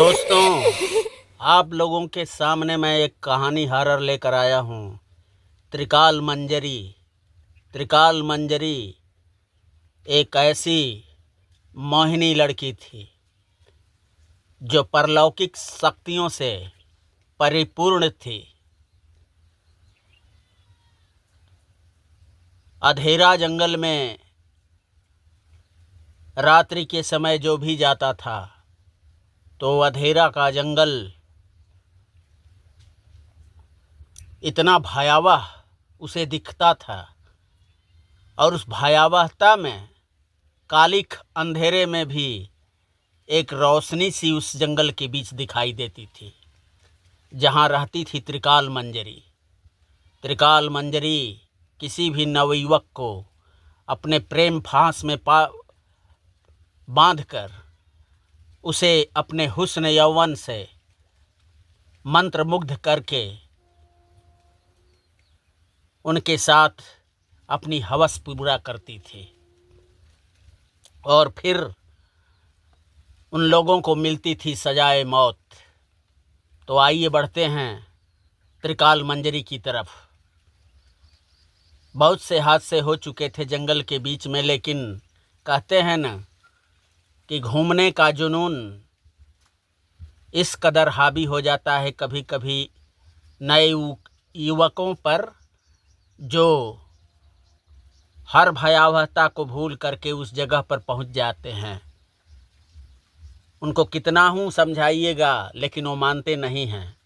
दोस्तों, आप लोगों के सामने मैं एक कहानी हॉरर लेकर आया हूँ। त्रिकाल मंजरी। त्रिकाल मंजरी एक ऐसी मोहिनी लड़की थी जो परलौकिक शक्तियों से परिपूर्ण थी। अंधेरा जंगल में रात्रि के समय जो भी जाता था तो अंधेरा का जंगल इतना भयावह उसे दिखता था और उस भयावहता में कालिख अंधेरे में भी एक रोशनी सी उस जंगल के बीच दिखाई देती थी, जहाँ रहती थी त्रिकाल मंजरी। त्रिकाल मंजरी किसी भी नवयुवक को अपने प्रेम फांस में बांधकर उसे अपने हुस्न यौवन से मंत्रमुग्ध करके उनके साथ अपनी हवस पूरा करती थी और फिर उन लोगों को मिलती थी सजाए मौत। तो आइए बढ़ते हैं त्रिकाल मंजरी की तरफ। बहुत से हादसे हो चुके थे जंगल के बीच में, लेकिन कहते हैं न कि घूमने का जुनून इस कदर हावी हो जाता है कभी कभी नए युवकों पर, जो हर भयावहता को भूल करके उस जगह पर पहुंच जाते हैं। उनको कितना हूँ समझाइएगा लेकिन वो मानते नहीं हैं।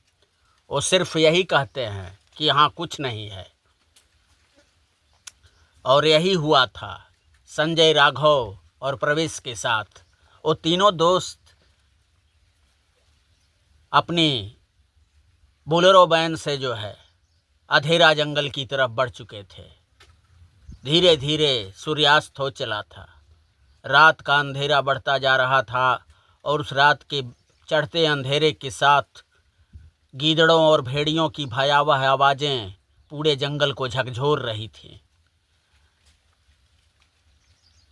वो सिर्फ यही कहते हैं कि यहाँ कुछ नहीं है। और यही हुआ था संजय, राघव और प्रवेश के साथ। वो तीनों दोस्त अपनी बोलेरो वैन से जो है अंधेरा जंगल की तरफ बढ़ चुके थे। धीरे धीरे सूर्यास्त हो चला था। रात का अंधेरा बढ़ता जा रहा था और उस रात के चढ़ते अंधेरे के साथ गीदड़ों और भेड़ियों की भयावह आवाज़ें पूरे जंगल को झकझोर रही थीं।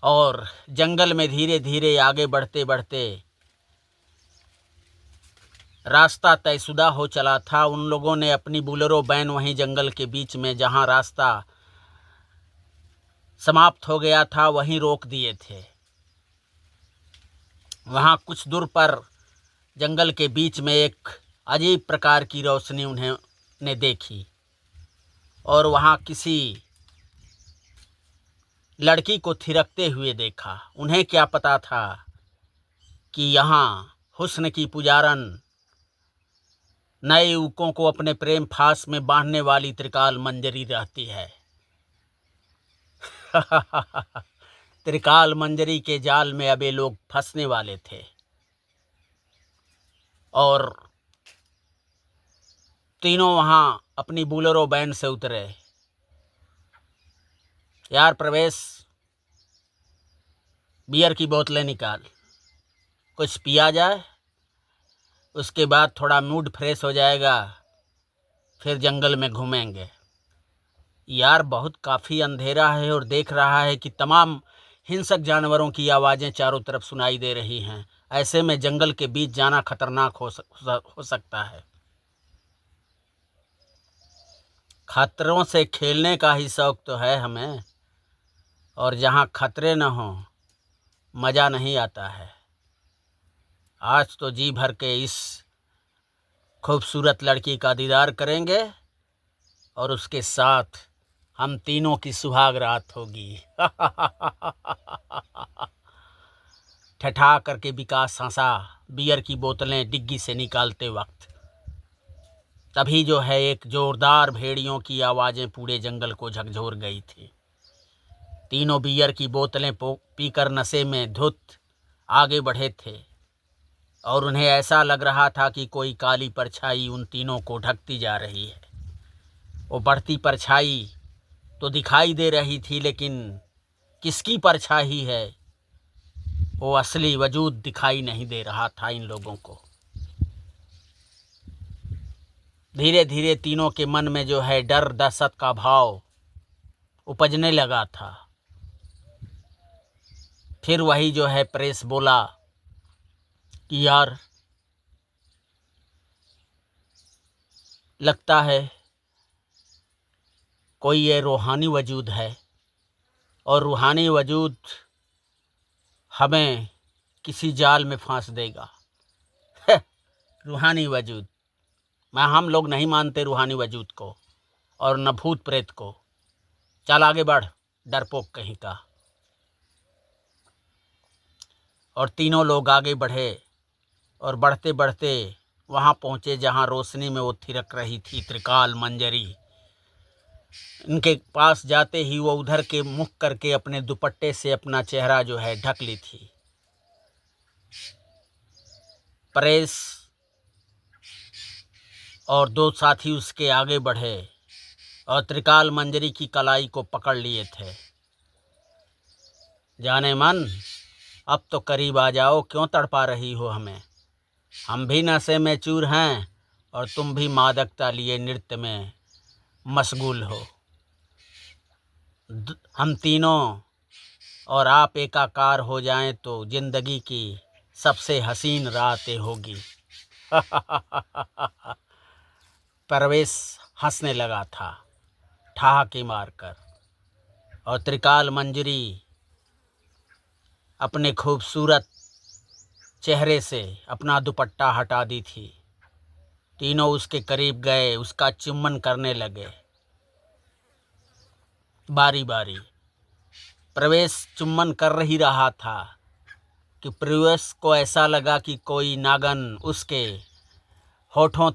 और जंगल में धीरे धीरे आगे बढ़ते बढ़ते रास्ता तयशुदा हो चला था। उन लोगों ने अपनी बोलेरो वैन वहीं जंगल के बीच में, जहां रास्ता समाप्त हो गया था, वहीं रोक दिए थे। वहां कुछ दूर पर जंगल के बीच में एक अजीब प्रकार की रोशनी उन्हें देखी और वहां किसी लड़की को थिरकते हुए देखा। उन्हें क्या पता था कि यहाँ हुस्न की पुजारन, नए युवकों को अपने प्रेम फांस में बांधने वाली त्रिकाल मंजरी रहती है। त्रिकाल मंजरी के जाल में अब ये लोग फंसने वाले थे। और तीनों वहां अपनी बोलेरो वैन से उतरे। यार प्रवेश, बियर की बोतलें निकाल, कुछ पिया जाए, उसके बाद थोड़ा मूड फ्रेश हो जाएगा, फिर जंगल में घूमेंगे। यार बहुत काफ़ी अंधेरा है और देख रहा है कि तमाम हिंसक जानवरों की आवाज़ें चारों तरफ सुनाई दे रही हैं। ऐसे में जंगल के बीच जाना खतरनाक हो सकता है। खतरों से खेलने का ही शौक तो है हमें, और जहाँ खतरे न हो मज़ा नहीं आता है। आज तो जी भर के इस खूबसूरत लड़की का दीदार करेंगे और उसके साथ हम तीनों की सुहाग रात होगी। ठठा करके विकास हंसा बियर की बोतलें डिग्गी से निकालते वक्त। तभी जो है एक जोरदार भेड़ियों की आवाज़ें पूरे जंगल को झकझोर गई थी। तीनों बियर की बोतलें पीकर नशे में धुत आगे बढ़े थे और उन्हें ऐसा लग रहा था कि कोई काली परछाई उन तीनों को ढकती जा रही है। वो बढ़ती परछाई तो दिखाई दे रही थी, लेकिन किसकी परछाई है वो असली वजूद दिखाई नहीं दे रहा था इन लोगों को। धीरे धीरे तीनों के मन में जो है डर दहशत का भाव उपजने लगा था। फिर वही जो है प्रेस बोला कि यार लगता है कोई ये रूहानी वजूद है और रूहानी वजूद हमें किसी जाल में फांस देगा। रूहानी वजूद, हम लोग नहीं मानते रूहानी वजूद को और न भूत प्रेत को। चल आगे बढ़, डरपोक कहीं का। और तीनों लोग आगे बढ़े और बढ़ते बढ़ते वहाँ पहुँचे जहाँ रोशनी में वो थिरक रही थी त्रिकाल मंजरी। इनके पास जाते ही वो उधर के मुख करके अपने दुपट्टे से अपना चेहरा जो है ढक ली थी। परेश और दो साथी उसके आगे बढ़े और त्रिकाल मंजरी की कलाई को पकड़ लिए थे। जाने मन, अब तो करीब आ जाओ, क्यों तड़पा रही हो हमें? हम भी नशे में चूर हैं और तुम भी मादकता लिए नृत्य में मशगूल हो। हम तीनों और आप एकाकार हो जाएं तो जिंदगी की सबसे हसीन रातें होगी। परवेश हंसने लगा था ठहाके मारकर और त्रिकाल मंजरी अपने खूबसूरत चेहरे से अपना दुपट्टा हटा दी थी। तीनों उसके करीब गए, उसका चुम्बन करने लगे बारी बारी। प्रवेश चुम्बन कर ही रहा था कि प्रवेश को ऐसा लगा कि कोई नागन उसके होठों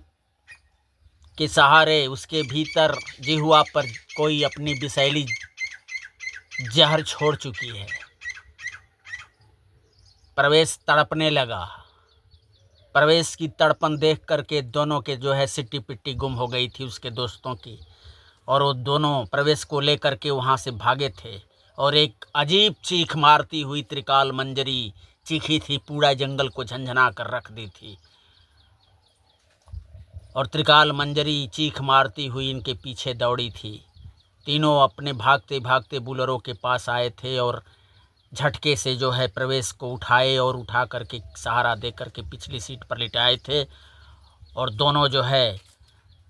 के सहारे उसके भीतर जिह्वा पर कोई अपनी विषैली जहर छोड़ चुकी है। प्रवेश तड़पने लगा। प्रवेश की तड़पन देख करके दोनों के जो है सिट्टी पिट्टी गुम हो गई थी उसके दोस्तों की, और वो दोनों प्रवेश को लेकर के वहाँ से भागे थे। और एक अजीब चीख मारती हुई त्रिकाल मंजरी चीखी थी, पूरा जंगल को झंझना कर रख दी थी। और त्रिकाल मंजरी चीख मारती हुई इनके पीछे दौड़ी थी। तीनों अपने भागते भागते बुलेरो के पास आए थे और झटके से जो है प्रवेश को उठाए और उठा करके सहारा दे करके पिछली सीट पर लिटाए थे। और दोनों जो है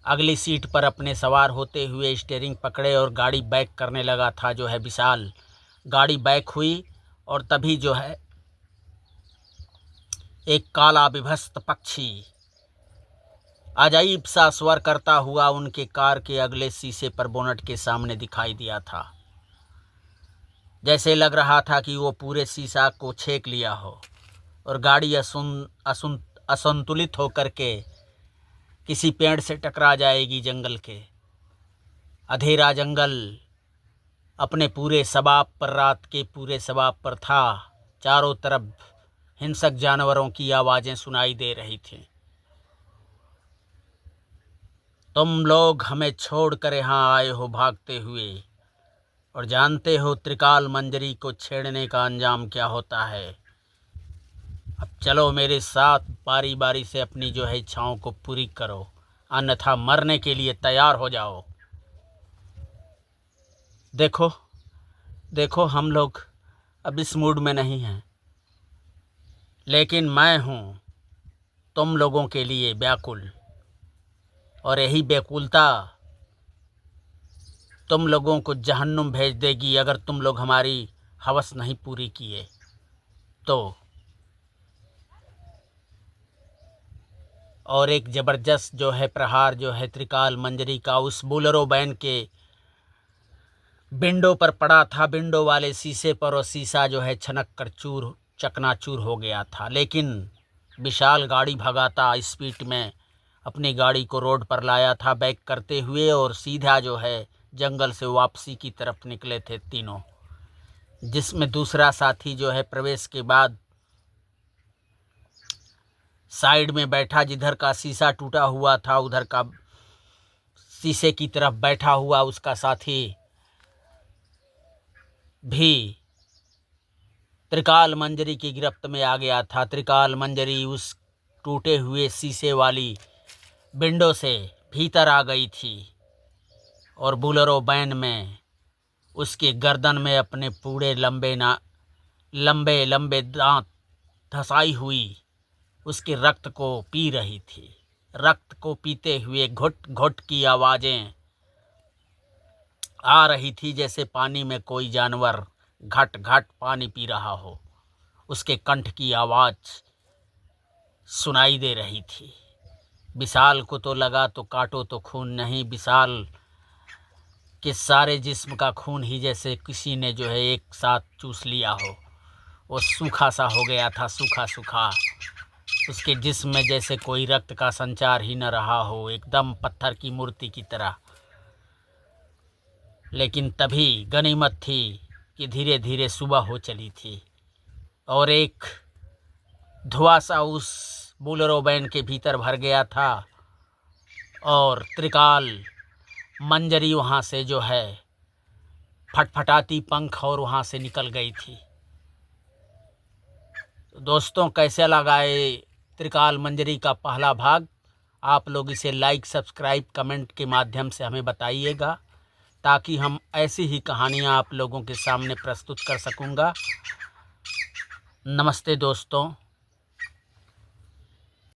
अगली सीट पर अपने सवार होते हुए स्टीयरिंग पकड़े और गाड़ी बैक करने लगा था जो है विशाल। गाड़ी बैक हुई और तभी जो है एक काला विभस्त पक्षी अजीब सा स्वर करता हुआ उनके कार के अगले शीशे पर बोनट के सामने दिखाई दिया था। जैसे लग रहा था कि वो पूरे शीशा को छेक लिया हो और गाड़ी असंतुलित होकर के किसी पेड़ से टकरा जाएगी। जंगल के अंधेरा जंगल अपने पूरे शबाब पर, रात के पूरे शबाब पर था। चारों तरफ हिंसक जानवरों की आवाज़ें सुनाई दे रही थीं। तुम लोग हमें छोड़कर यहाँ आए हो भागते हुए, और जानते हो त्रिकाल मंजरी को छेड़ने का अंजाम क्या होता है। अब चलो मेरे साथ, बारी बारी से अपनी जो है इच्छाओं को पूरी करो, अन्यथा मरने के लिए तैयार हो जाओ। देखो देखो, हम लोग अब इस मूड में नहीं हैं, लेकिन मैं हूँ तुम लोगों के लिए व्याकुल, और यही व्याकुलता तुम लोगों को जहन्नुम भेज देगी अगर तुम लोग हमारी हवस नहीं पूरी किए तो। और एक ज़बरदस्त जो है प्रहार जो है त्रिकाल मंजरी का उस बोलेरो वैन के विंडो पर पड़ा था, विंडो वाले शीशे पर, और शीशा जो है छनक कर चकनाचूर हो गया था। लेकिन विशाल गाड़ी भगाता स्पीड में अपनी गाड़ी को रोड पर लाया था बैक करते हुए, और सीधा जो है जंगल से वापसी की तरफ निकले थे तीनों, जिसमें दूसरा साथी जो है प्रवेश के बाद साइड में बैठा, जिधर का शीशा टूटा हुआ था उधर का शीशे की तरफ बैठा हुआ उसका साथी भी त्रिकाल मंजरी की गिरफ्त में आ गया था। त्रिकाल मंजरी उस टूटे हुए शीशे वाली विंडो से भीतर आ गई थी और बोलेरो वैन में उसके गर्दन में अपने पूरे लंबे लंबे दांत धंसाई हुई उसके रक्त को पी रही थी। रक्त को पीते हुए घुट घुट की आवाज़ें आ रही थी, जैसे पानी में कोई जानवर घट घट पानी पी रहा हो। उसके कंठ की आवाज़ सुनाई दे रही थी। विशाल को तो लगा तो काटो तो खून नहीं, विशाल के सारे जिस्म का खून ही जैसे किसी ने जो है एक साथ चूस लिया हो। वो सूखा सा हो गया था, सूखा सूखा। उसके जिस्म में जैसे कोई रक्त का संचार ही न रहा हो, एकदम पत्थर की मूर्ति की तरह। लेकिन तभी गनीमत थी कि धीरे धीरे सुबह हो चली थी और एक धुआं सा उस बोलेरो वैन के भीतर भर गया था और त्रिकाल मंजरी वहाँ से जो है फटफटाती पंख और वहाँ से निकल गई थी। तो दोस्तों, कैसे लगा ये त्रिकाल मंजरी का पहला भाग? आप लोग इसे लाइक, सब्सक्राइब, कमेंट के माध्यम से हमें बताइएगा, ताकि हम ऐसी ही कहानियाँ आप लोगों के सामने प्रस्तुत कर सकूँगा। नमस्ते दोस्तों।